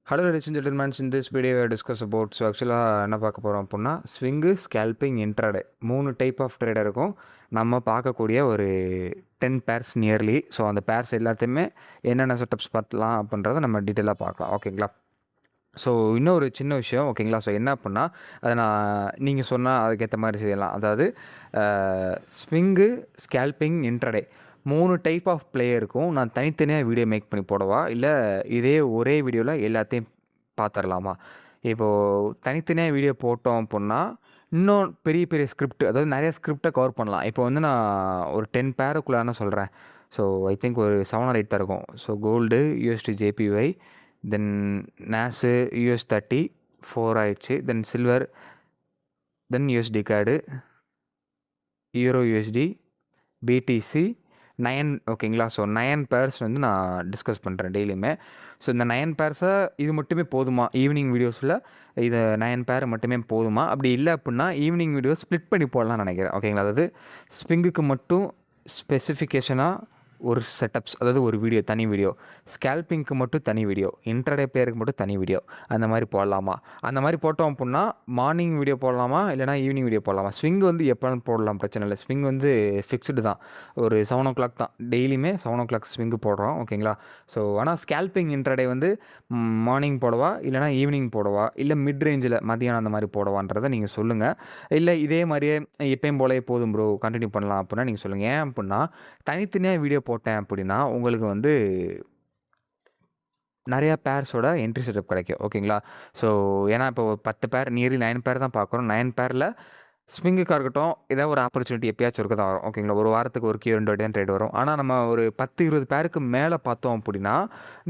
Hello, ladies and gentlemen. In this video, we will discuss about என்ன பார்க்க போகிறோம் அப்படின்னா swing scalping intraday 3 type of trade இருக்கும். நம்ம பார்க்கக்கூடிய ஒரு 10 பேர்ஸ் நியர்லி. ஸோ அந்த பேர்ஸ் எல்லாத்தையுமே என்னென்ன செட்டப்ஸ் பார்க்கலாம் அப்படின்றத நம்ம டீட்டெயிலாக பார்க்கலாம். ஓகேங்களா? ஸோ இன்னொரு சின்ன விஷயம். ஓகேங்களா? ஸோ என்ன அப்படின்னா அதை நீங்கள் சொன்னால் அதுக்கேற்ற மாதிரி செய்யலாம். அதாவது swing scalping intraday 3 type of பிளேயருக்கும் நான் தனித்தனியாக வீடியோ மேக் பண்ணி போடவா, இல்லை இதே ஒரே வீடியோவில் எல்லாத்தையும் பார்த்துடலாமா? இப்போது தனித்தனியாக வீடியோ போட்டோம் அப்படின்னா இன்னும் பெரிய பெரிய ஸ்கிரிப்ட், அதாவது நிறைய ஸ்கிரிப்டை கவர் பண்ணலாம். இப்போ வந்து நான் ஒரு 10 பேருக்குள்ளான சொல்கிறேன். ஸோ ஐ திங்க் ஒரு 7 or 8 தான் இருக்கும். So gold USD JPY, then நேஸு US30 4 ஆயிடுச்சு, தென் சில்வர், தென் யூஎஸ்டி கார்டு, யூரோ யூஎஸ்டி, பிடிசி 9. ஓகேங்களா? ஸோ 9 பேர்ஸ் வந்து நான் டிஸ்கஸ் பண்ணுறேன் டெய்லியுமே. ஸோ இந்த 9 பேர்ஸை இது மட்டுமே போதுமா? ஈவினிங் வீடியோஸில் இது 9 பேர் மட்டுமே போதுமா? அப்படி இல்லை அப்படின்னா ஈவினிங் வீடியோ ஸ்ப்ளிட் பண்ணி போடலாம்னு நினைக்கிறேன். ஓகேங்களா? அதாவது ஸ்விங்குக்கு மட்டும் ஸ்பெசிஃபிகேஷனாக ஒரு செட்டப்ஸ், அதாவது ஒரு வீடியோ தனி வீடியோ, ஸ்கேல்பிங்க்கு மட்டும் தனி வீடியோ, இன்ட்ராடே பிளேயருக்கு மட்டும் தனி வீடியோ, அந்த மாதிரி போடலாமா? அந்த மாதிரி போட்டோம் அப்படின்னா மார்னிங் வீடியோ போடலாமா, இல்லைனா ஈவினிங் வீடியோ போடலாமா? ஸ்விங் வந்து எப்போன்னு போடலாம், பிரச்சனை இல்லை. ஸ்விங் வந்து ஃபிக்ஸ்டு தான், ஒரு 7 o'clock தான், டெய்லியுமே 7 o'clock ஸ்விங்கு போடுறோம். ஓகேங்களா? ஸோ ஆனால் ஸ்கேல்பிங் இன்ட்ராடே வந்து மார்னிங் போடவா, இல்லைனா ஈவினிங் போடவா, இல்லை மிட் ரேஞ்சில் மதியானம் அந்த மாதிரி போடவான்றதை நீங்கள் சொல்லுங்கள். இல்லை இதே மாதிரியே எப்பயும் போலே போதும் ப்ரோ கண்டினியூ பண்ணலாம் அப்படின்னா நீங்கள் சொல்லுங்கள். ஏன் அப்படின்னா தனித்தனியாக வீடியோ போட்டேன் அப்படின்னா உங்களுக்கு வந்து நிறையா பேர்ஸோட என்ட்ரி செட்டப் கிடைக்கும். ஓகேங்களா? ஸோ ஏன்னா இப்போ 10 பேர் நியர்லி 9 பேர் தான் பார்க்குறோம். 9 பேரில் ஸ்விங்குக்காக இருக்கட்டும், ஏதாவது ஒரு ஆப்பர்ச்சுனிட்டி எப்பயாச்சும் இருக்க தான் வரும். ஓகேங்களா? ஒரு வாரத்துக்கு ஒரு 2 வாட்டி தான் ட்ரேட் வரும். ஆனால் நம்ம ஒரு 10-20 பேருக்கு மேலே பார்த்தோம் அப்படின்னா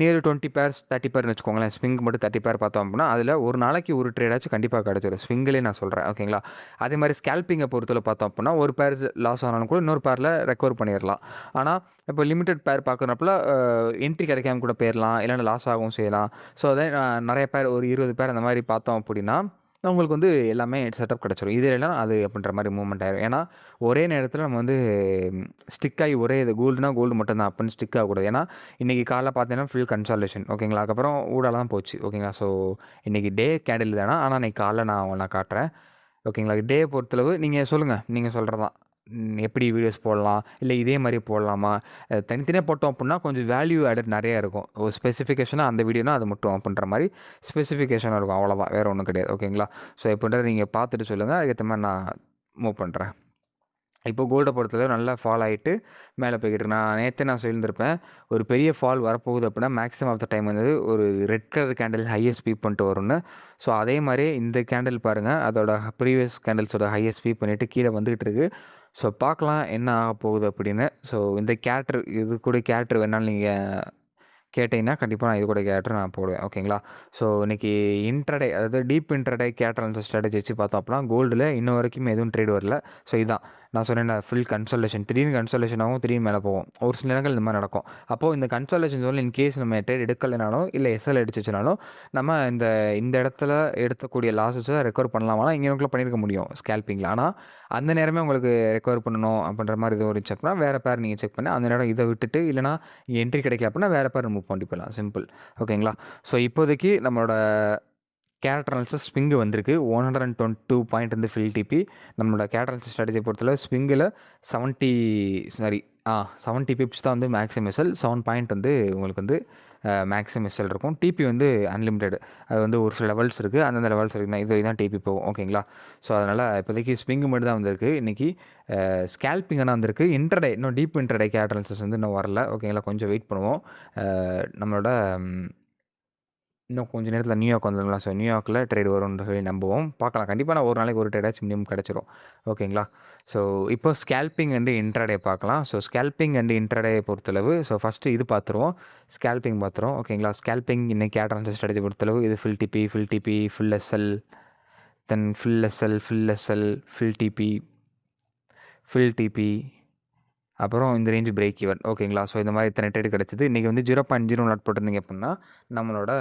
நியர் 20 பேர்ஸ் 30 பேர்னு வச்சுக்கோங்களேன். ஸ்விங் மட்டும் 30 பேர் பார்த்தோம் அப்படின்னா அதில் ஒரு நாளைக்கு ஒரு ட்ரேடாச்சும் கண்டிப்பாக கிடச்சிடும். ஸ்விங்கிலே நான் சொல்கிறேன். ஓகேங்களா? அதே மாதிரி ஸ்கேல்பிங்கை பொறுத்தவரை பார்த்தோம் அப்படின்னா ஒரு பேர் லாஸ் ஆனாலும் கூட இன்னொரு பேரில் ரெக்கவர் பண்ணிடலாம். ஆனால் இப்போ லிமிட்டட் பேர் பார்க்குறப்பல என்ட்ரி கிடைக்காம கூட போயிடலாம், இல்லைன்னா லாஸ் ஆகவும் செய்யலாம். ஸோ அதே நிறைய பேர் ஒரு 20 பேர் அந்த மாதிரி பார்த்தோம் அப்படின்னா உங்களுக்கு வந்து எல்லாமே செட்டப் கிடச்சிரும். இது இல்லைனா அது அப்படின்ற மாதிரி மூவ்மெண்ட் ஆயிரும். ஏன்னா ஒரே நேரத்தில் நம்ம வந்து ஸ்டிக் ஆகி ஒரே இது கோல்டுனா கோல்டு மட்டும் தான் அப்படின்னு ஸ்டிக் ஆகக்கூடாது. ஏன்னா இன்றைக்கி காலைல பார்த்தீங்கன்னா ஃபுல் கன்சாலேஷன். ஓகேங்களா? அதுக்கப்புறம் ஊடால தான் போச்சு. ஓகேங்களா? ஸோ இன்றைக்கி டே கேண்டில் தானே, ஆனால் இன்றைக்கி காலைல நான் காட்டுறேன். ஓகேங்களா? டே பொறுத்தளவு நீங்கள் சொல்லுங்கள், நீங்கள் சொல்கிறதான் எப்படி வீடியோஸ் போடலாம், இல்லை இதே மாதிரி போடலாமா? தனித்தனியாக போட்டோம் அப்படின்னா கொஞ்சம் வேல்யூ ஆடட் நிறையா இருக்கும். ஒரு ஸ்பெசிஃபிகேஷனாக அந்த வீடியோனா அது மட்டும் அப்படின்ற மாதிரி ஸ்பெசிஃபிகேஷனாக இருக்கும். அவ்வளோதான், வேறு ஒன்றும் கிடையாது. ஓகேங்களா? ஸோ எப்படின்றத நீங்கள் பார்த்துட்டு சொல்லுங்கள், அதுக்கேற்ற மாதிரி நான் மூவ் பண்ணுறேன். இப்போ கோல்டை பொறுத்தளவு நல்லா ஃபால் ஆகிட்டு மேலே போய்கிட்டு நான் நேற்று சொல்லியிருந்திருப்பேன், ஒரு பெரிய ஃபால் வரப்போகுது அப்படின்னா மேக்ஸிமம் ஆஃப் த டைம் வந்து ஒரு red colour candle highest sweep பண்ணிட்டு வரும்னு. ஸோ அதே மாதிரி இந்த கேண்டில் பாருங்கள், அதோட ப்ரீவியஸ் கேண்டில்ஸோட ஹையஸ்ட் ஸ்வீப் பண்ணிவிட்டு கீழே வந்துக்கிட்டு இருக்குது. ஸோ பார்க்கலாம் என்ன ஆக போகுது அப்படின்னு. ஸோ இந்த கேரக்டர், இது கூட கேரக்டர் வேணாலும் நீங்கள் கேட்டிங்கன்னா கண்டிப்பாக நான் இது கூட கேரக்டர் நான் போடுவேன். ஓகேங்களா? ஸோ இன்றைக்கி இன்ட்ராடே, அதாவது deep intraday character analysis strategy வச்சு பார்த்தோம் அப்படின்னா கோல்டில் இன்ன வரைக்கும் எதுவும் ட்ரேட் வரல. ஸோ இதுதான் நான் சொன்னேன், ஃபுல் கன்சல்டேஷன், திடீர்னு கன்சல்டேஷன் ஆகும், திடீர்னு மேலே போகும். ஒரு சில நேரங்கள் இந்த மாதிரி நடக்கும். அப்போது இந்த கன்சல்டேஷன் ஜோனில் இன்கேஸ் நம்ம ட்ரேட் எடுக்கலைனாலும் இல்லை எஸ்எல் அடிச்சிச்சுனாலும் நம்ம இந்த இடத்துல எடுக்கக்கூடிய லாஸஸை ரெக்கவர் பண்ணலாமா? இங்கே பண்ணியிருக்க முடியும் ஸ்கேல்பிங்கில். ஆனால் அந்த நேரமே உங்களுக்கு ரெக்கவர் பண்ணணும் அப்படின்ற மாதிரி இது இருந்துச்சு அப்படின்னா வேறு பேர் நீங்கள் செக் பண்ணி அந்த நேரம் இதை விட்டுட்டு, இல்லைனா என்ட்ரி கிடைக்கல அப்படின்னா வேறு பேர் மூவ் பண்ணி போயிடலாம். சிம்பிள். ஓகேங்களா? ஸோ இப்போதைக்கு நம்மளோட கேரக்டர் அனாலிசிஸ் ஸ்விங்கு வந்திருக்கு. 122 பாயிண்ட் வந்து ஃபில் டிபி. நம்மளோட கேரக்டர் அனாலிசிஸ் ஸ்ட்ராட்டஜி பொறுத்தளவு ஸ்விங்கில் 70 பிப்ஸ் தான் வந்து மேக்ஸிமம் எஸ்எல். 7 பாயிண்ட் வந்து உங்களுக்கு வந்து மேக்ஸிமம் எஸ்எல் இருக்கும். டிபி வந்து அன்லிமிட்டெட். அது வந்து ஒரு சில லெவல்ஸ் இருக்குது, அந்தந்த லெவல்ஸ் இருக்குது, இது தான் டிபி போகும். ஓகேங்களா? ஸோ அதனால் இப்போதைக்கு ஸ்விங்கு மட்டும் தான் வந்திருக்கு. இன்றைக்கி ஸ்கேல்பிங் ஆனால் வந்திருக்கு. இன்ட்ராடே, இன்னும் டீப் இன்ட்ராடே கேரக்டர் அனாலிசிஸ் வந்து இன்னும் வரல. ஓகேங்களா? கொஞ்சம் வெயிட் பண்ணுவோம். நம்மளோட இன்னும் கொஞ்சம் நேரத்தில் நியூயார்க் வந்துடுங்களா? ஸோ நியூயார்க்கில் ட்ரேட் வரும்னு சொல்லி நம்புவோம். பார்க்கலாம். கண்டிப்பாக நான் ஒரு நாளைக்கு ஒரு ட்ரேடாச்சும் மினிமம் கிடச்சிரும். ஓகேங்களா? ஸோ இப்போ ஸ்கேல்பிங் அண்டு இன்ட்ராடே பார்க்கலாம். ஸோ ஸ்கேல்பிங் அண்டு இன்ட்ராடே பொறுத்தளவு ஸோ ஃபஸ்ட்டு இது பார்த்துருவோம், ஸ்கேல்பிங் பார்த்துருவோம். ஓகேங்களா? ஸ்கேல்பிங் இன்னைக்கு கேரக்டர் அனாலிசிஸ் ஸ்ட்ராட்டஜி பொறுத்தளவு இது full TP, full SL, then full SL, full TP, அப்புறம் இந்த ரேஞ்சு பிரேக் ஈவன். ஓகேங்களா? ஸோ இந்த மாதிரி இத்தனை ட்ரேட் கிடச்சிது. இன்றைக்கி வந்து 0.01 போட்டிருந்தீங்க அப்படின்னா நம்மளோட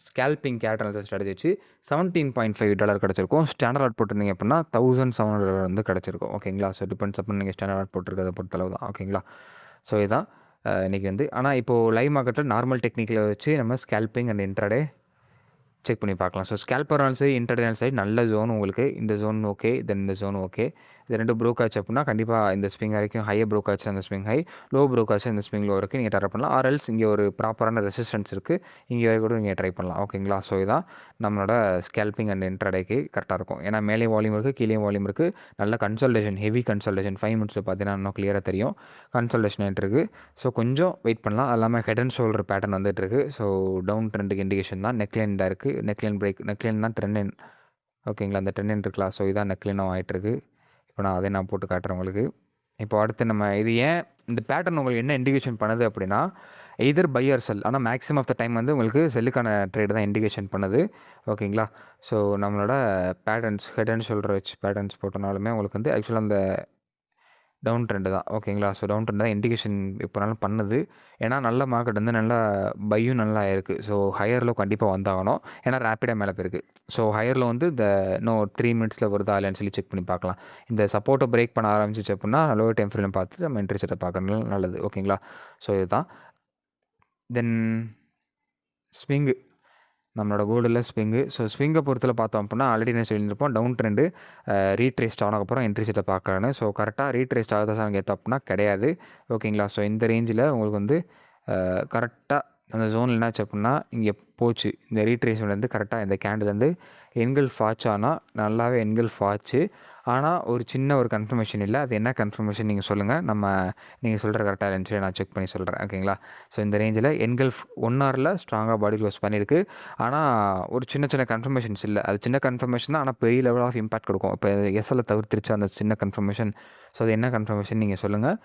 ஸ்கேல்பிங் கேரக்டர் அனாலிசிஸ் ஸ்ட்ராட்டஜி வச்சு $17.5 கிடச்சிருக்கும். ஸ்டாண்டர்ட் லாட் போட்டிருந்தீங்க அப்படின்னா $1700 வந்து கிடச்சிருக்கும். ஓகேங்களா? ஸோ டிபெண்ட்ஸ் அப்படின்னு நீங்கள் ஸ்டாண்டர்ட் லாட் போட்டிருக்கிறத பொறுத்தளவு தான். ஓகேங்களா? ஸோ இதுதான் இன்றைக்கி வந்து. ஆனால் இப்போது லைவ் மார்க்கெட்டில் நார்மல் டெக்னிக்கில் வச்சு நம்ம ஸ்கேல்பிங் அண்ட் இன்ட்ராடே செக் பண்ணி பார்க்கலாம். ஸோ ஸ்கேல்பர்னாலும் சரி, இன்ட்ராடேனாலும் சரி, நல்ல ஜோன் உங்களுக்கு. இந்த ஜோன் ஓகே, தென் இந்த ஜோன் ஓகே. இது 2 ப்ரோக் ஆச்சு அப்படின்னா கண்டிப்பாக இந்த ஸ்விங் வரைக்கும் ஹையை ப்ரோக் ஆச்சு அந்த ஸ்விங் ஹை, லோ ப்ரோக் ஆச்சு இந்த ஸ்விங் லோ வரைக்கும் நீங்கள் ட்ரை பண்ணலாம். ஆர்எல்ஸ் இங்கே ஒரு ப்ராப்பரான ரெசிஸ்டன்ஸ் இருக்குது, இங்கே வரை கூட நீங்கள் ட்ரை பண்ணலாம். ஓகேங்களா? ஸோ இதான் நம்மளோட ஸ்கேல்பிங் அண்ட் இன்ட்ராடேக்கு கரெக்டாக இருக்கும். ஏன்னா மேலே வால்யூம் இருக்குது, கீழே வால்யூம் இருக்குது, நல்ல கன்சல்டேஷன், ஹெவி கன்சல்டேஷன் 5 மினிட்ஸில் பார்த்தீங்கன்னா இன்னும் கிளியராக தெரியும் கன்சல்டேஷன் இருக்குது. ஸோ கொஞ்சம் வெயிட் பண்ணலாம். அது இல்லாமல் ஹெட் அண்ட் ஷோல்டர் பேட்டர்ன் வந்துட்டுருக்கு. ஸோ டவுன் ட்ரெண்டுக்கு இண்டிகேஷன் தான். நெக்லைன் தான் இருக்குது, நெக்லைன் பிரேக், நெக்லைன் தான் ட்ரெண்ட் லைன். ஓகேங்களா? அந்த ட்ரெண்ட் லைன் இருக்கலாம். ஸோ இதான் நெக்லைனும் ஆகிட்டுருக்கு. இப்போ நான் அதை போட்டு காட்டுறேன் உங்களுக்கு. இப்போ அடுத்து நம்ம இது ஏன் இந்த பேட்டர்ன் உங்களுக்கு என்ன இண்டிகேஷன் பண்ணுது அப்படின்னா, எய்தர் பை ஆர் செல். ஆனால் மேக்ஸிமம் ஆஃப் த டைம் வந்து உங்களுக்கு செல்லுக்கான ட்ரேடு தான் இண்டிகேஷன் பண்ணுது. ஓகேங்களா? ஸோ நம்மளோட பேட்டர்ன்ஸ் ஹெட் அண்ட் ஷோல்டர் வச்சு பேட்டர்ன்ஸ் போட்டனாலுமே உங்களுக்கு வந்து ஆக்சுவலாக அந்த டவுன் ட்ரெண்டு தான். ஓகேங்களா? ஸோ டவுன் ட்ரெண்ட் தான் இண்டிகேஷன் இப்போனாலும் பண்ணுது. ஏன்னா நல்ல மார்க்கெட் வந்து நல்லா பையும் நல்லா ஆயிருக்கு. ஸோ ஹையரில் கண்டிப்பாக வந்தாகணும். ஏன்னா ரேப்பிடாக மேலே போயிருக்கு. ஸோ ஹையரில் வந்து இந்த இன்னும் 3 மினிட்ஸில் வருதா இல்லைன்னு சொல்லி செக் பண்ணி பார்க்கலாம். இந்த சப்போர்ட்டை பிரேக் பண்ண ஆரம்பிச்சிச்சு அப்படின்னா லோவர் டைம் ஃப்ரேம் பார்த்துட்டு நம்ம என்ட்ரி செட்டை பார்க்கறது நல்லது. ஓகேங்களா? ஸோ இதுதான். தென் ஸ்விங்கு, நம்மளோட கோல்டில் ஸ்விங்கு. ஸோ ஸ்விங்கை பொறுத்தில் பார்த்தோம் அப்படின்னா ஆல்ரெடி என்ன சொல்லியிருப்போம், டவுன் ட்ரெண்டு ரீட்ரேஸ்ட் ஆனதுக்கப்புறம் என்ட்ரி செட்டை பார்க்குறேன்னு. ஸோ கரெக்டாக ரீட்ரேஸ்ட் ஆகுதா சார் ஏற்ற அப்படின்னா கிடையாது. ஓகேங்களா? ஸோ இந்த ரேஞ்சில் உங்களுக்கு வந்து கரெக்டாக அந்த ஜோனில் என்னாச்சு அப்படின்னா இங்கே போச்சு. இந்த ரீட்ரேஸ்மெண்ட் வந்து கரெக்டாக இந்த கேண்டில் வந்து என்கல்ஃப் ஆச்சு. ஆனால் நல்லாவே என்கல்ஃப் ஆச்சு. ஆனால் ஒரு சின்ன ஒரு கன்ஃபர்மேஷன் இல்லை. அது என்ன கன்ஃபர்மேஷன் நீங்கள் சொல்லுங்கள், நீங்கள் சொல்கிற கரெக்டாக இல்லைன்னு சொல்லி நான் செக் பண்ணி சொல்கிறேன். ஓகேங்களா? ஸோ இந்த ரேஞ்சில் என்கல்ஃப் 1 ஹவரில் ஸ்ட்ராங்காக பாடி க்ளோஸ் பண்ணியிருக்கு. ஆனால் ஒரு சின்ன சின்ன கன்ஃபர்மேஷன்ஸ் இல்லை. அது சின்ன கன்ஃபர்மேஷன் தான், ஆனால் பெரிய லெவல் ஆஃப் இம்பாக்ட் கொடுக்கும். இப்போ எஸ்எல்லை தவிர்த்துருச்சு அந்த சின்ன கன்ஃபர்மேஷன். ஸோ அது என்ன கன்ஃபர்மேஷன் நீங்கள் சொல்லுங்கள்,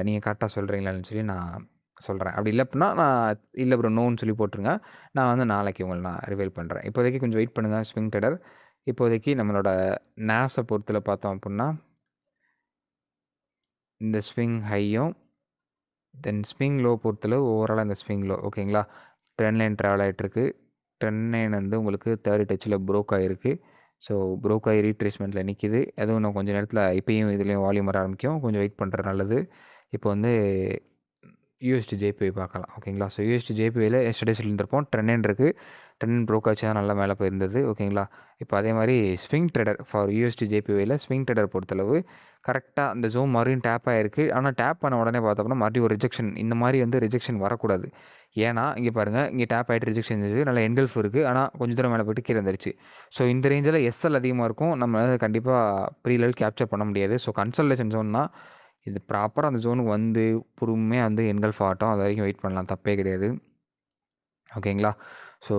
நீங்கள் கரெக்டாக சொல்கிறீங்களான்னு சொல்லி நான் சொல்கிறேன். அப்படி இல்லை அப்படின்னா நான் இல்லை ப்ரோ நோன்னு சொல்லி போட்டுருங்க. நான் வந்து நாளைக்கு உங்களை நான் ரிவீல் பண்ணுறேன். இப்போதைக்கு கொஞ்சம் வெயிட் பண்ணுங்கள் ஸ்விங் ட்ரேடர். இப்போதைக்கு நம்மளோட நேஸை பொறுத்தில் பார்த்தோம் அப்படின்னா இந்த ஸ்விங் ஹையும் தென் ஸ்விங் லோ பொறுத்தளவு ஓவராலாக இந்த ஸ்விங் லோ. ஓகேங்களா? ட்ரெண்ட் லைன் ட்ராவல் ஆகிட்டுருக்கு. ட்ரெண்ட் லைன் வந்து உங்களுக்கு தேர்ட் டச்சில் ப்ரோக் ஆகிருக்கு. ஸோ ப்ரோக் ஆகி ரீட்ரேஸ்மெண்ட்டில் நிற்கிது. அதுவும் இன்னும் கொஞ்சம் நேரத்தில் இப்போயும் இதுலேயும் வால்யூம் வர ஆரம்பிக்கும். கொஞ்சம் வெயிட் பண்ணுறது நல்லது. இப்போ வந்து யூஎஸ்டி ஜேபிஐ பார்க்கலாம். ஓகேங்களா? ஸோ யூஎஸ்டி ஜேபிஐயில் எஸ்டர்டே சொல்லியிருந்திருப்போம் ட்ரெண்ட் லைன் இருக்குது. ட்ரெண்ட் ப்ரோக் ஆச்சு தான் நல்லா மேலே போயிருந்தது. ஓகேங்களா? இப்போ அதே மாதிரி ஸ்விங் ட்ரேடர் ஃபார் யூஎஸ்டி ஜேபிஐயில் ஸ்விங் ட்ரேடர் பொறுத்தளவு கரெக்டாக அந்த ஜோன் மறுபடியும் டேப் ஆகிருக்கு. ஆனால் டேப் பண்ண உடனே பார்த்தோம்னா மறுபடியும் ஒரு ரிஜெக்ஷன், இந்த மாதிரி வந்து ரிஜெக்ஷன் வரக்கூடாது. ஏன்னா இங்கே பாருங்கள், இங்கே டேப் ஆகிட்டு ரிஜெக்ஷன் இருந்துச்சு, நல்லா என்கல்ஃப் இருக்குது. ஆனால் கொஞ்சம் தூரம் மேலே போய்ட்டு கீழே வந்துருச்சு. ஸோ இந்த ரேஞ்சில் எஸ்எல் அதிகமாக இருக்கும். நம்ம கண்டிப்பாக ப்ரீ லெவல் கேப்சர் பண்ண முடியாது. ஸோ கன்சல்டேஷன் ஜோன்னா இது ப்ராப்பராக அந்த ஜோனுக்கு வந்து பொறுமையாக வந்து என்கல்ஃப் ஆகட்டும். அது வரைக்கும் வெயிட் பண்ணலாம், தப்பே கிடையாது. ஓகேங்களா? ஸோ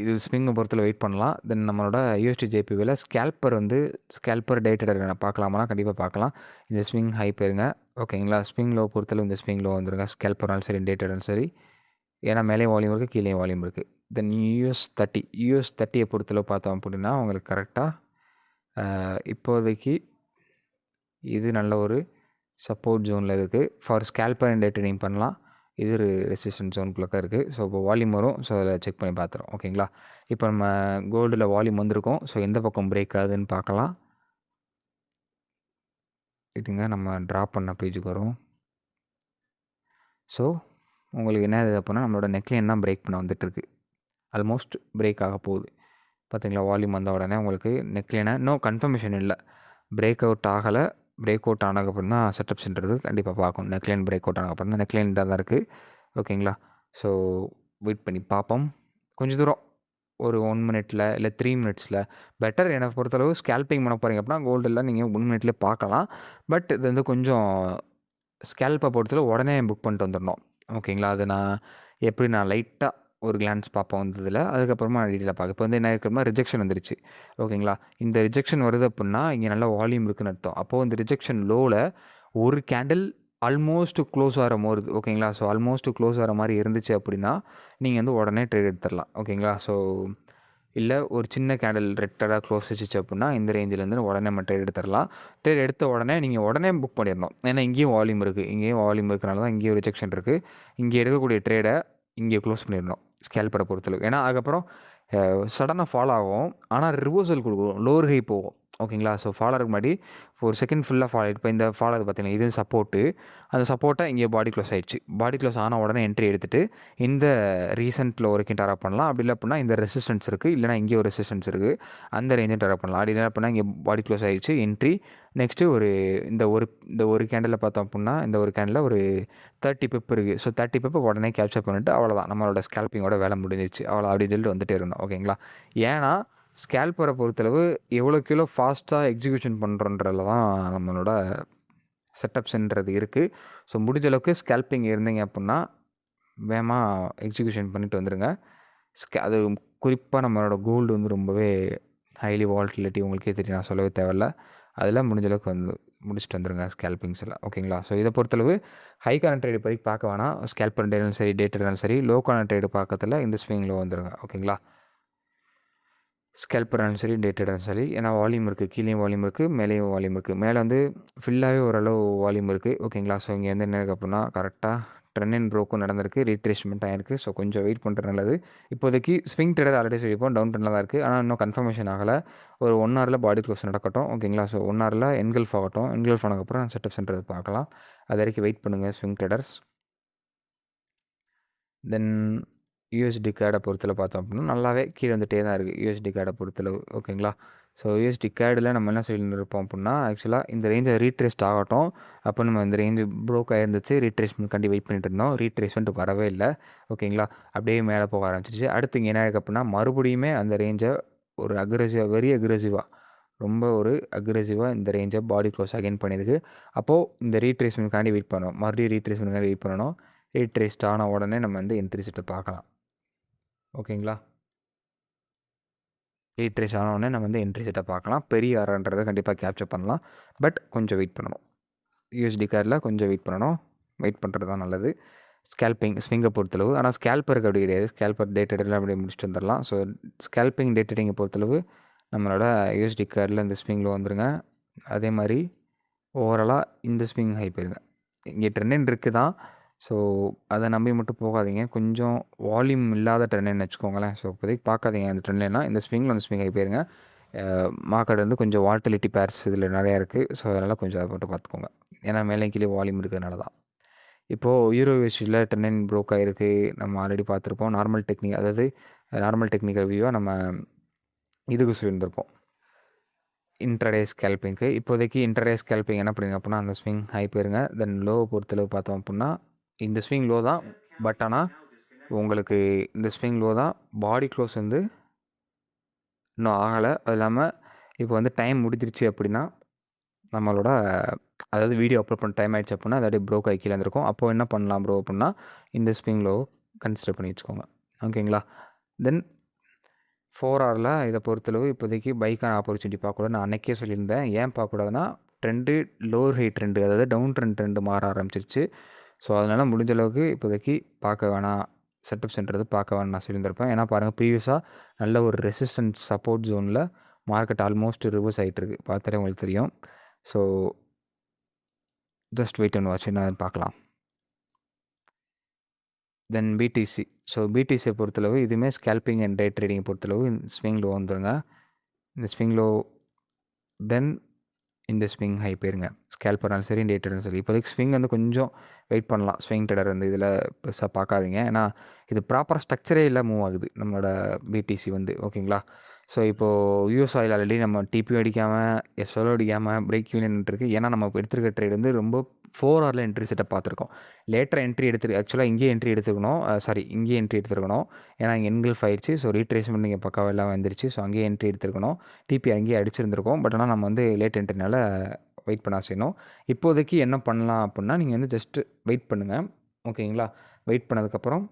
இது ஸ்விங்கை பொறுத்தில் வெயிட் பண்ணலாம். தென் நம்மளோட யூஎஸ்டி ஜேபிவியில் ஸ்கேல்பர் டே ட்ரேடர் பார்க்கலாமானா கண்டிப்பாக பார்க்கலாம். இந்த ஸ்விங் ஹை போயிருங்க. ஓகேங்களா? ஸ்விங் லோ பொறுத்தளவு இந்த ஸ்விங் லோ வந்துருங்க. ஸ்கேல்பர்னாலும் சரி, டே ட்ரேடரும் சரி. ஏன்னா மேலே வால்யூம் இருக்குது, கீழே வால்யூம் இருக்குது. தென் யூஎஸ்30 பொறுத்தளவு பார்த்தோம் அப்படின்னா உங்களுக்கு கரெக்டாக இப்போதைக்கு இது நல்ல ஒரு சப்போர்ட் ஜோனில் இருக்குது. For scalper and day trading பண்ணலாம். இது ஒரு ரெசிஸ்டன்ஸ் ஜோனுக்குள்ளே இருக்குது. ஸோ இப்போ வால்யூம் வரும். ஸோ அதில் செக் பண்ணி பார்த்துறோம். ஓகேங்களா? இப்போ நம்ம கோல்டில் வால்யூம் வந்திருக்கோம். ஸோ எந்த பக்கம் பிரேக் ஆகுதுன்னு பார்க்கலாம். இதுங்க நம்ம ட்ராப் பண்ண பேஜுக்கு வரும். ஸோ உங்களுக்கு என்ன இது அப்படின்னா நம்மளோட நெக்லைன் தான் பிரேக் பண்ண வந்துட்டுருக்கு. ஆல்மோஸ்ட் பிரேக் ஆக போகுது. பார்த்தீங்களா? வால்யூம் வந்த உடனே உங்களுக்கு நெக்லைனை இன்னும் கன்ஃபர்மேஷன் இல்லை, பிரேக் அவுட் ஆகலை. பிரேக் அவுட் ஆனதுக்கப்புறம் தான் செட்டப்ஸ்ன்றது கண்டிப்பாக பார்க்கணும். நெக்லைன் பிரேக் அவுட் ஆனதுக்கப்புறம் தான் நெக்லைன் தான் இருக்குது. ஓகேங்களா? ஸோ வெயிட் பண்ணி பார்ப்போம். கொஞ்சம் தூரம் ஒரு 1 மினிட்ல இல்லை 3 மினிட்ஸில் பெட்டர். என்னை பொறுத்தளவு ஸ்கேல்பிங் பண்ண போகிறீங்க அப்படின்னா கோல்டெல்லாம் நீங்கள் 1 மினிட்லேயே பார்க்கலாம். பட் இது வந்து கொஞ்சம் ஸ்கேல்ப்பை பொறுத்தளவு உடனே புக் பண்ணிட்டு வந்துடணும். ஓகேங்களா? அது நான் லைட்டாக ஒரு கிளான்ஸ் பார்ப்போம் வந்ததில். அதுக்கப்புறமா டீட்டெயிலாக பார்க்க. இப்போ வந்து என்ன இருக்குன்னா ரிஜெக்ஷன் வந்துருச்சு. ஓகேங்களா? இந்த ரிஜெக்ஷன் வருது அப்படின்னா இங்கே நல்லா வால்யூம் இருக்குன்னு அர்த்தம். அப்போது இந்த ரிஜெக்ஷன் லோவில் ஒரு கேண்டில் ஆல்மோஸ்ட் க்ளோஸ் ஆகிற மாதிரி. ஓகேங்களா? ஸோ ஆல்மோஸ்ட் க்ளோஸ் ஆகிற மாதிரி இருந்துச்சு அப்படின்னா நீங்கள் வந்து உடனே ட்ரேட் எடுத்துடலாம். ஓகேங்களா? ஸோ இல்லை ஒரு சின்ன கேண்டில் ரெட்டடாக க்ளோஸ் வச்சிச்சு அப்படின்னா இந்த ரேஞ்சிலேருந்து உடனே நம்ம ட்ரேட் எடுத்துடலாம். ட்ரேட் எடுத்த உடனே நீங்கள் உடனே புக் பண்ணிடணும். ஏன்னா இங்கேயும் வால்யூம் இருக்குது. இங்கேயும் வால்யூம் இருக்கிறனால தான் இங்கேயும் ரிஜெக்ஷன் இருக்குது. இங்கே எடுக்கக்கூடிய ட்ரேடை இங்கே க்ளோஸ் பண்ணிடணும் ஸ்கேல்பரை பொறுத்தளவு. ஏன்னா அதுக்கப்புறம் சடனாக ஃபாலோ ஆகும். ஆனால் ரிவர்சல் கொடுக்கும், லோவர் ஹை போகும். ஓகேங்களா? ஸோ ஃபால் ஆகிறதுக்கு முன்னாடி ஒரு செகண்ட் ஃபுல்லா ஃபால் இப்போ இந்த ஃபால் ஆகுது பார்த்தீங்களா, இது சப்போர்ட்டு. அந்த சப்போர்ட்டா இங்கே பாடி க்ளோஸ் ஆயிடுச்சு. பாடி க்ளோஸ் ஆன உடனே என்ட்ரி எடுத்துட்டு, இந்த ரீசென்ட்ல வரைக்கும் டாரப் பண்ணலாம். அப்படி இல்ல அப்படின்னா இந்த ரெசிஸ்டன்ஸ் இருக்கு. இல்லைனா இங்கே ஒரு ரெசிஸ்டன்ஸ் இருக்கு. அந்த ரேஞ்சும் டாரப் பண்ணலாம். அப்படி இல்ல அப்படின்னா இங்கே பாடி க்ளோஸ் ஆயிடுச்சு. என்ட்ரி நெக்ஸ்ட்டு இந்த ஒரு கேண்டில்ல பார்த்தோம் அப்படின்னா, இந்த ஒரு கேண்டில்ல ஒரு 30 பிப் இருக்கு. ஸோ 30 பிப்ப உடனே கேப்சர் பண்ணிட்டு அவ்வளோதான். நம்மளோட ஸ்கேல்பிங்கோட வேலை முடிஞ்சிருச்சு. அவ்வளோ அப்படின்னு சொல்லிட்டு வந்துட்டே இருக்கணும். ஓகேங்களா? ஏன்னா ஸ்கேல்பரை பொறுத்தளவு எவ்வளோக்கு எவ்வளோ ஃபாஸ்ட்டாக எக்ஸிக்யூஷன் பண்ணுறோன்றதுல தான் நம்மளோட செட்டப்ஸ்ன்றது இருக்குது. ஸோ முடிஞ்ச அளவுக்கு ஸ்கேல்பிங் இருந்தீங்க அப்படின்னா வேகமாக எக்ஸிக்யூஷன் பண்ணிட்டு வந்துடுங்க. அது குறிப்பாக நம்மளோட கோல்டு வந்து ரொம்பவே ஹைலி வால்டிலிட்டி உங்களுக்கே தெரியும், நான் சொல்லவே தேவையில்ல. அதெல்லாம் முடிஞ்ச அளவுக்கு வந்து முடிச்சுட்டு வந்துடுங்க ஸ்கேல்பிங்ஸ் எல்லாம். ஓகேங்களா? ஸோ இதை பொறுத்தளவு ஹைக்கான ட்ரேடு இப்போதைக்கு பார்க்க வேணாம். ஸ்கேல்பர் டேலும் சரி, டே ட்ரேடும் சரி, லோக்கான ட்ரேடு பார்க்கறதுல இந்த ஸ்விங்கில் வந்துடுங்க. ஓகேங்களா? ஸ்கேல்பராலும் சரி, டே ட்ரேடாலும் சரி. ஏன்னா வால்யூம் இருக்குது, கீழேயும் வால்யூம் இருக்குது, மேலேயும் வால்யூம் இருக்குது. மேலே வந்து ஃபில்லாகவே ஓரளவு வால்யூம் இருக்குது. ஓகேங்களா? ஸோ இங்கே வந்து என்ன இருக்குது அப்படின்னா கரெக்டாக ட்ரெண்ட் அண்ட் ப்ரோக்கும் நடந்திருக்கு, ரீட்ரேஸ்மெண்ட் ஆகிருக்கு. ஸோ கொஞ்சம் வெயிட் பண்ணுறது நல்லது. இப்போதைக்கு ஸ்விங் ட்ரேடர் ஆல்ரெடி சொல்லியிருப்போம், டவுன் ட்ரெண்டில் தான் இருக்குது. ஆனால் இன்னும் கன்ஃபர்மேஷன் ஆகலை. ஒரு 1 ஹவரில் பாடி க்ளோஸ் நடக்கட்டும். ஓகேங்களா? ஸோ 1 ஹவரில் என்கல்ஃப் ஆகட்டும். என்கல்ஃப் ஆனதுக்கப்புறம் செட்டப்ஸ்ன்றது பார்க்கலாம். அது வரைக்கும் வெயிட் பண்ணுங்கள் ஸ்விங் ட்ரேடர்ஸ். தென் யூஎஸ்டி கேடை பொறுத்தளவு பார்த்தோம் அப்படின்னா நல்லாவே கீழே வந்துட்டே தான் இருக்குது யூஎஸ்டி கேடை பொறுத்தளவு. ஓகேங்களா? ஸோ யூஎஸ்டி கேடில் நம்ம என்ன சொல்லிட்டு இருப்போம் அப்படின்னா, ஆக்சுவலாக இந்த ரேஞ்சை ரீட்ரேஸ்ட் ஆகட்டும். அப்போ நம்ம இந்த ரேஞ்சு ப்ரோக் ஆயிருந்துச்சு, ரீட்ரேஸ்மெண்ட் கண்டி வெயிட் பண்ணிட்டு இருந்தோம். ரீட்ரேஸ்மெண்ட் வரவே இல்லை. ஓகேங்களா? அப்படியே மேலே போக ஆரம்பிச்சிருச்சு. அடுத்து இங்கே என்ன ஆயிருக்கு அப்படின்னா, மறுபடியுமே அந்த ரேஞ்சை ஒரு வெரி அக்ரெசிவாக, ரொம்ப ஒரு அக்ரெசிவாக இந்த ரேஞ்சை பாடி க்ளோஸ் அகைன் பண்ணியிருக்கு. அப்போது இந்த ரீட்ரேஸ்மெண்ட்காண்டி வெயிட் பண்ணணும். மறுபடியும் ரீட்ரேஸ்மெண்ட்காண்டி வெயிட் பண்ணணும். ரீட்ரேஸ்ட் ஆன உடனே நம்ம வந்து என்ட்ரி செட்டை பார்க்கலாம். ஓகேங்களா? ரீட்ரேஸ் ஆன உடனே நம்ம வந்து என்ட்ரி செட்டை பார்க்கலாம். பெரிய ஆர்ன்றதை கண்டிப்பாக கேப்சர் பண்ணலாம். பட் கொஞ்சம் வெயிட் பண்ணணும். யூஎஸ்டி கார்டில் கொஞ்சம் வெயிட் பண்ணணும். வெயிட் பண்ணுறது தான் நல்லது. ஸ்விங்கை பொறுத்தளவு. ஆனால் ஸ்கேல்பருக்கு அப்படி கிடையாது. ஸ்கேல்பர் டே ட்ரேடில் அப்படியே முடிச்சுட்டு வந்துடலாம். ஸோ ஸ்கேல்பிங் டே ட்ரேடிங்கை பொறுத்தளவு நம்மளோட யூஎஸ்டி கார்டில் இந்த ஸ்விங்கில் வந்துருங்க. அதே மாதிரி ஓவராலாக இந்த ஸ்விங் ஹை போயிருங்க. இங்கே ட்ரெண்ட் இருக்குது தான். ஸோ அதை நம்பி மட்டும் போகாதீங்க. கொஞ்சம் வால்யூம் இல்லாத ட்ரெண்ட்னு வச்சுக்கோங்களேன். ஸோ இப்போதைக்கு பார்க்காதீங்க அந்த ட்ரெண்ட்னா. இந்த ஸ்விங்கில் வந்து ஸ்விங் ஆகி போயிருங்க. மார்க்கெட் வந்து கொஞ்சம் வால்டிலிட்டி பேர்ஸ் இதில் நிறையா இருக்குது. ஸோ அதனால் கொஞ்சம் அதை மட்டும் பார்த்துக்கோங்க. ஏன்னா மேலே கீழே வால்யூம் இருக்கிறதுனால தான். இப்போது யூரோ யூஎஸ்டியில் ட்ரெண்ட் ப்ரோக் ஆகிருக்கு. நம்ம ஆல்ரெடி பார்த்துருப்போம். நார்மல் டெக்னிக்கல் வியூவாக நம்ம இதுக்கு சொல்லியிருந்திருப்போம், இன்ட்ராடே ஸ்கேல்பிங்க்கு. இப்போதைக்கு இன்ட்ராடே ஸ்கேல்பிங் என்ன பண்ணுங்க அப்படின்னா, அந்த ஸ்விங் ஹை போயிருங்க. தென் லோ பொறுத்தளவு பார்த்தோம் அப்படின்னா இந்த ஸ்விங் லோ தான். பட் ஆனால் உங்களுக்கு இந்த ஸ்விங் லோ தான். பாடி க்ளோஸ் வந்து இன்னும் ஆகலை. அது இல்லாமல் இப்போ வந்து டைம் முடிஞ்சிருச்சு அப்படின்னா, நம்மளோட அதாவது வீடியோ அப்லோட் பண்ண டைம் ஆகிடுச்சு அப்படின்னா அது அப்படியே ப்ரோக் ஆகி கீழே இருந்திருக்கும். அப்போது என்ன பண்ணலாம் ப்ரோ அப்படின்னா, இந்த ஸ்விங் லோ கன்சிடர் பண்ணி வச்சுக்கோங்க. ஓகேங்களா? தென் 4 ஹவரில் இதை பொறுத்தளவு இப்போதைக்கு பைக்கான ஆப்பர்ச்சுனிட்டி பார்க்கக்கூடாது. நான் அன்றைக்கே சொல்லியிருந்தேன். ஏன் பார்க்கக்கூடாதுன்னா, ட்ரெண்டு லோவர் ஹை ட்ரெண்டு, அதாவது டவுன் ட்ரெண்டு மாற ஆரம்பிச்சிருச்சு. ஸோ அதனால் முடிஞ்ச அளவுக்கு இப்போதைக்கு பார்க்க வேணாம். செட்டப்ஸ்ன்றது பார்க்க வேணாம் நான் சொல்லியிருந்திருப்பேன். ஏன்னா பாருங்கள், ப்ரீவியஸாக நல்ல ஒரு ரெசிஸ்டன்ஸ் சப்போர்ட் ஜோனில் மார்க்கெட் ஆல்மோஸ்ட் ரிவர்ஸ் ஆகிட்டுருக்கு. பார்த்தாலே உங்களுக்கு தெரியும். So just wait and watch, என்ன பார்க்கலாம். தென் பிடிசி. ஸோ பிடிசியை பொறுத்தளவு இதுவுமே ஸ்கேல்பிங் அண்ட் டே ட்ரேடிங்கை பொறுத்தளவு ஸ்விங் லோ வந்துடுங்க. இந்த ஸ்விங் லோ தென் இந்த ஸ்விங் ஹை போயிருங்க. ஸ்கேல்பர்னாலும் சரி, டே ட்ரேடரும் சரி. இப்போதைக்கு ஸ்விங் வந்து கொஞ்சம் வெயிட் பண்ணலாம். ஸ்விங் ட்ரேடர் வந்து இதில் பெருசாக பார்க்காதீங்க. ஏன்னா இது ப்ராப்பராக ஸ்ட்ரக்சரே இல்லை மூவ் ஆகுது நம்மளோட பிடிசி வந்து. ஓகேங்களா? ஸோ இப்போது யூஎஸ் ஆயில் ஆல்ரெடி நம்ம டிபியும் அடிக்காமல், எஸ்எல்ஓ அடிக்காமல் பிரேக் யூனியன் இருக்குது. ஏன்னா நம்ம எடுத்துருக்க ட்ரேட் வந்து ரொம்ப 4 ஹவரில் என்ட்ரி செட்டப் பார்த்துருக்கோம். லேட்டராக என்ட்ரி ஆக்சுவலாக இங்கேயே என்ட்ரி எடுத்துருக்கணும். இங்கேயே என்ட்ரி எடுத்துருக்கணும். ஏன்னா இங்கே என்கல்ஃப் ஆயிடுச்சு. ஸோ ரீட்ரேஸ்மெண்ட் இங்கே பக்காவாக எல்லாம் வந்துருச்சு. ஸோ அங்கேயே என்ட்ரி எடுத்துருக்கணும். டிபி அங்கேயே அடிச்சிருந்துருக்கோம். பட் ஆனால் நம்ம வந்து லேட் என்ட்ரினால வெயிட் பண்ண செய்யணும். இப்போதைக்கு என்ன பண்ணலாம் அப்படின்னா, நீங்கள் வந்து ஜஸ்ட்டு வெயிட் பண்ணுங்கள். ஓகேங்களா? வெயிட் பண்ணதுக்கப்புறம்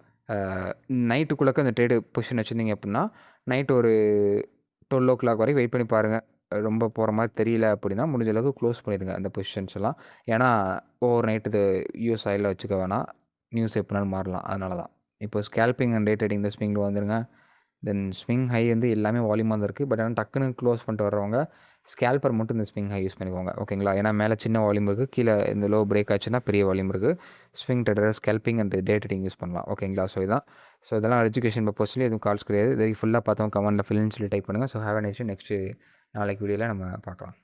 நைட்டுக்குள்ளே அந்த ட்ரேடு பொசிஷன் வச்சுருந்தீங்க அப்படின்னா, நைட் ஒரு 12 வரைக்கும் வெயிட் பண்ணி பாருங்கள். ரொம்ப போகிற மாதிரி தெரியல அப்படின்னா முடிஞ்ச அளவுக்கு க்ளோஸ் பண்ணிடுங்க அந்த பொசிஷன்ஸ் எல்லாம். ஏன்னா ஓவர் நைட் இது யூஎஸ் ஆயிலில் வச்சுக்க வேணாம். நியூஸ் எப்போனாலும் மாறலாம். அதனால தான். இப்போ ஸ்கேல்பிங் அண்ட் டே ட்ரேடிங் இந்த ஸ்விங்கில் வந்துருங்க. தென் ஸ்விங் ஹை வந்து எல்லாமே வால்யூமாக தான் இருக்குது. பட் ஆனால் டக்குன்னு க்ளோஸ் பண்ணிட்டு வர்றவங்க ஸ்கேல்பர் மட்டும் இந்த ஸ்விங் ஹை யூஸ் பண்ணிக்கோங்க. ஓகேங்களா? ஏன்னா மேலே சின்ன வால்யூம் இருக்குது, கீழே இந்த லோ பிரேக் ஆச்சுன்னா பெரிய வால்யூம் இருக்குது. Swing trader scalping and day trading use பண்ணலாம். ஓகேங்களா? இதெல்லாம் எஜுகேஷன் பர்பஸ்லேயே எதுவும் கால்ஸ் கிடையாது. இது ஃபுல்லாக பார்த்தோம் கமெண்ட்டில் ஃபில்னு சொல்லி டைப் பண்ணுங்கள். So have a nice day. Next நாளைக்கு வீடியோவில் நம்ம பார்க்கலாம்.